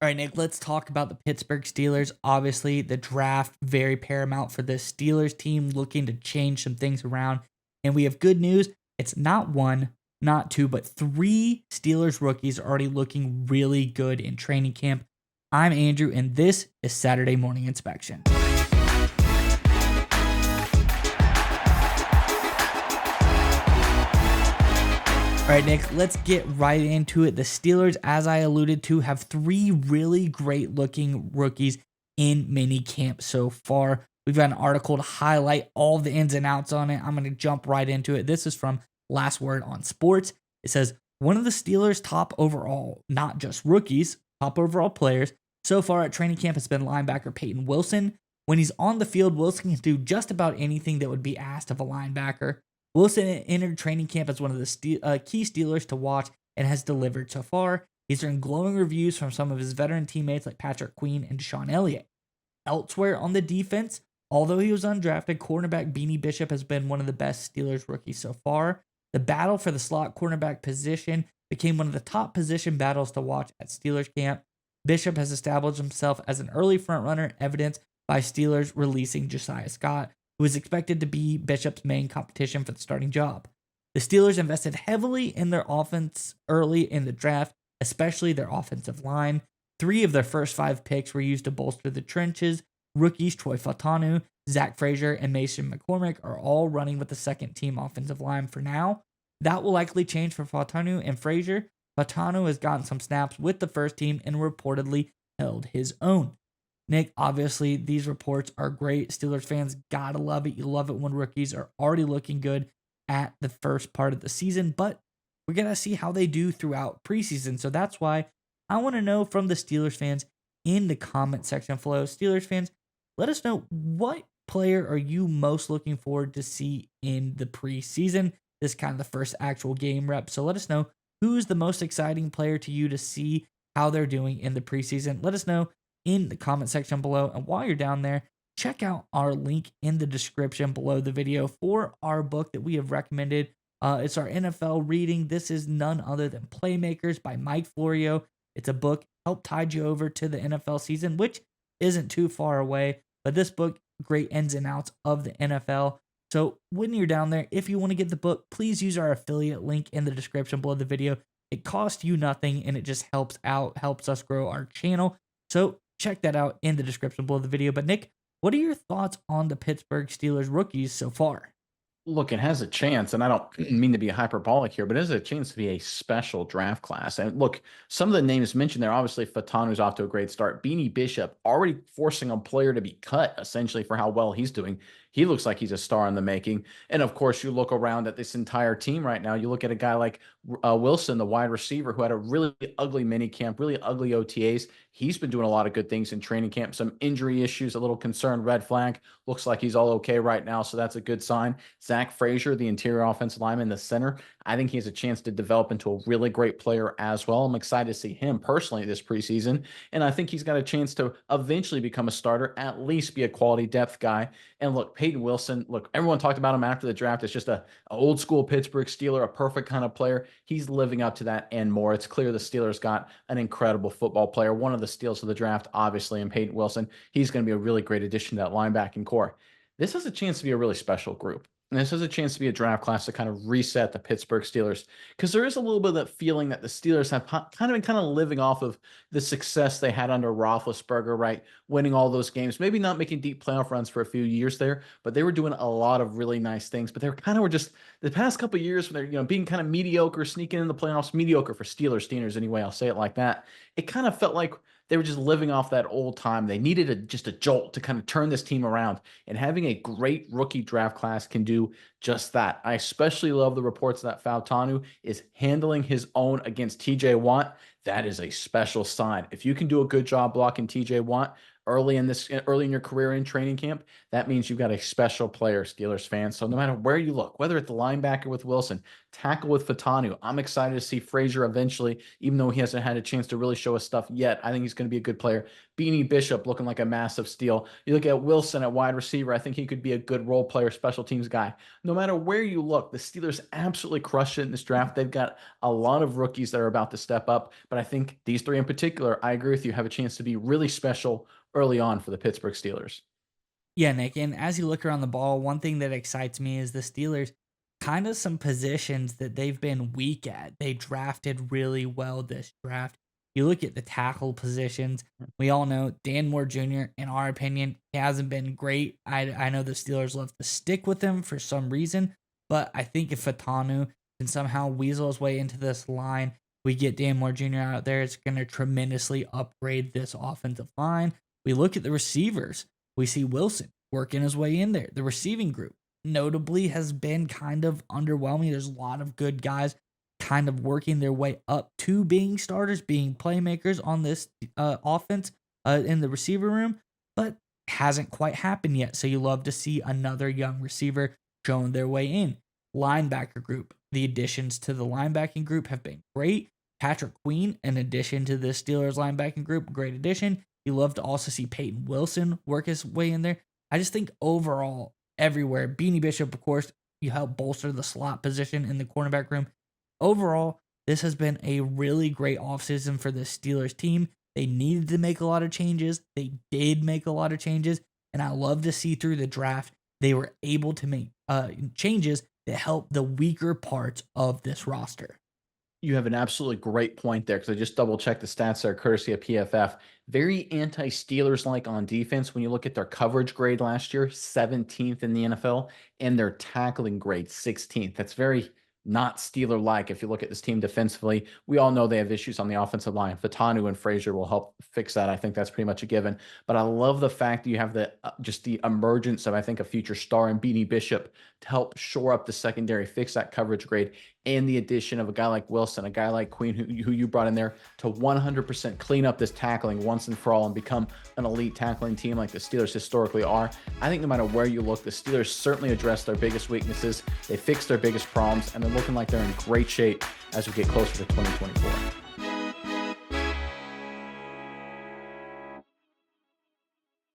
All right, Nick, let's talk about the Pittsburgh Steelers. Obviously, the draft very paramount for this Steelers team looking to change some things around. And we have good news. It's not one, not two, but three Steelers rookies are already looking really good in training camp. I'm Andrew, and this is Saturday Morning Inspection. All right, Nick, let's get right into it. The Steelers, as I alluded to, have three really great looking rookies in mini camp so far. We've got an article to highlight all the ins and outs on it. I'm going to jump right into it. This is from Last Word on Sports. It says, one of the Steelers' top overall, not just rookies, top overall players so far at training camp has been linebacker Peyton Wilson. When he's on the field, Wilson can do just about anything that would be asked of a linebacker. Wilson entered training camp as one of the key Steelers to watch and has delivered so far. He's earned glowing reviews from some of his veteran teammates like Patrick Queen and Deshaun Elliott. Elsewhere on the defense, although he was undrafted, cornerback Beanie Bishop has been one of the best Steelers rookies so far. The battle for the slot cornerback position became one of the top position battles to watch at Steelers camp. Bishop has established himself as an early frontrunner, evidenced by Steelers releasing Josiah Scott, who is expected to be Bishop's main competition for the starting job. The Steelers invested heavily in their offense early in the draft, especially their offensive line. 3 of their first 5 picks were used to bolster the trenches. Rookies Troy Fautanu, Zach Frazier, and Mason McCormick are all running with the second-team offensive line for now. That will likely change for Fautanu and Frazier. Fautanu has gotten some snaps with the first team and reportedly held his own. Nick, obviously, these reports are great. Steelers fans gotta love it. You love it when rookies are already looking good at the first part of the season, but we're gonna see how they do throughout preseason. So that's why I want to know from the Steelers fans in the comment section below. Steelers fans, let us know, what player are you most looking forward to see in the preseason? This is kind of the first actual game rep. So let us know, who's the most exciting player to you to see how they're doing in the preseason. Let us know in the comment section below. And while you're down there, check out our link in the description below the video for our book that we have recommended. It's our NFL reading. This is none other than Playmakers by Mike Florio. It's a book help tide you over to the NFL season, which isn't too far away. But this book, great ins and outs of the NFL. So when you're down there, if you want to get the book, please use our affiliate link in the description below the video. It costs you nothing and it just helps us grow our channel. So check that out in the description below the video. But Nick, what are your thoughts on the Pittsburgh Steelers rookies so far? Look, it has a chance, and I don't mean to be hyperbolic here, but it has a chance to be a special draft class. And look, some of the names mentioned there, obviously, Fatanu's off to a great start. Beanie Bishop already forcing a player to be cut, essentially, for how well he's doing. He looks like he's a star in the making. And of course, you look around at this entire team right now. You look at a guy like Wilson, the wide receiver, who had a really ugly mini camp, really ugly OTAs. He's been doing a lot of good things in training camp. Some injury issues, a little concern, red flag. Looks like he's all okay right now, so that's a good sign. Zach Frazier, the interior offensive lineman, the center, I think he has a chance to develop into a really great player as well. I'm excited to see him personally this preseason, and I think he's got a chance to eventually become a starter, at least be a quality depth guy. And look, Peyton Wilson, look, everyone talked about him after the draft. It's just a old school Pittsburgh Steeler, a perfect kind of player. He's living up to that and more. It's clear the Steelers got an incredible football player, one of the steals of the draft, obviously, in Peyton Wilson. He's going to be a really great addition to that linebacking core. This has a chance to be a really special group. And this has a chance to be a draft class to kind of reset the Pittsburgh Steelers, because there is a little bit of that feeling that the Steelers have kind of living off of the success they had under Roethlisberger, right? Winning all those games, maybe not making deep playoff runs for a few years there, but they were doing a lot of really nice things. But they were just the past couple of years when they're being kind of mediocre, sneaking in the playoffs, mediocre for Steelers anyway. I'll say it like that. It kind of felt like they were just living off that old time. They needed just a jolt to kind of turn this team around, and having a great rookie draft class can do just that. I especially love the reports that Fautanu is handling his own against TJ Watt. That is a special sign. If you can do a good job blocking TJ Watt, early in your career in training camp, that means you've got a special player, Steelers fans. So no matter where you look, whether it's the linebacker with Wilson, tackle with Fatanu, I'm excited to see Frazier eventually, even though he hasn't had a chance to really show us stuff yet. I think he's going to be a good player. Beanie Bishop looking like a massive steal. You look at Wilson at wide receiver, I think he could be a good role player, special teams guy. No matter where you look, the Steelers absolutely crushed it in this draft. They've got a lot of rookies that are about to step up, but I think these three in particular, I agree with you, have a chance to be really special early on for the Pittsburgh Steelers. Yeah, Nick. And as you look around the ball, one thing that excites me is the Steelers kind of some positions that they've been weak at. They drafted really well this draft. You look at the tackle positions. We all know Dan Moore Jr., in our opinion, he hasn't been great. I know the Steelers love to stick with him for some reason, but I think if Fatanu can somehow weasel his way into this line, we get Dan Moore Jr. out there, it's going to tremendously upgrade this offensive line. We look at the receivers. We see Wilson working his way in there. The receiving group notably has been kind of underwhelming. There's a lot of good guys kind of working their way up to being starters, being playmakers on this offense in the receiver room, but hasn't quite happened yet. So you love to see another young receiver showing their way in. Linebacker group. The additions to the linebacking group have been great. Patrick Queen, in addition to the Steelers linebacking group, great addition. You love to also see Peyton Wilson work his way in there. I just think overall, everywhere, Beanie Bishop, of course, you help bolster the slot position in the cornerback room. Overall, this has been a really great offseason for the Steelers team. They needed to make a lot of changes. They did make a lot of changes. And I love to see through the draft, they were able to make changes that help the weaker parts of this roster. You have an absolutely great point there because I just double checked the stats there, courtesy of PFF. Very anti-Steelers like on defense. When you look at their coverage grade last year, 17th in the NFL, and their tackling grade, 16th. That's very not Steeler like. If you look at this team defensively, we all know they have issues on the offensive line. Fatanu and Frazier will help fix that. I think that's pretty much a given. But I love the fact that you have the just the emergence of, I think, a future star in Beanie Bishop to help shore up the secondary, fix that coverage grade, and the addition of a guy like Wilson, a guy like Queen, who you brought in there to 100% clean up this tackling once and for all and become an elite tackling team like the Steelers historically are. I think no matter where you look, the Steelers certainly addressed their biggest weaknesses. They fixed their biggest problems, and they're looking like they're in great shape as we get closer to 2024.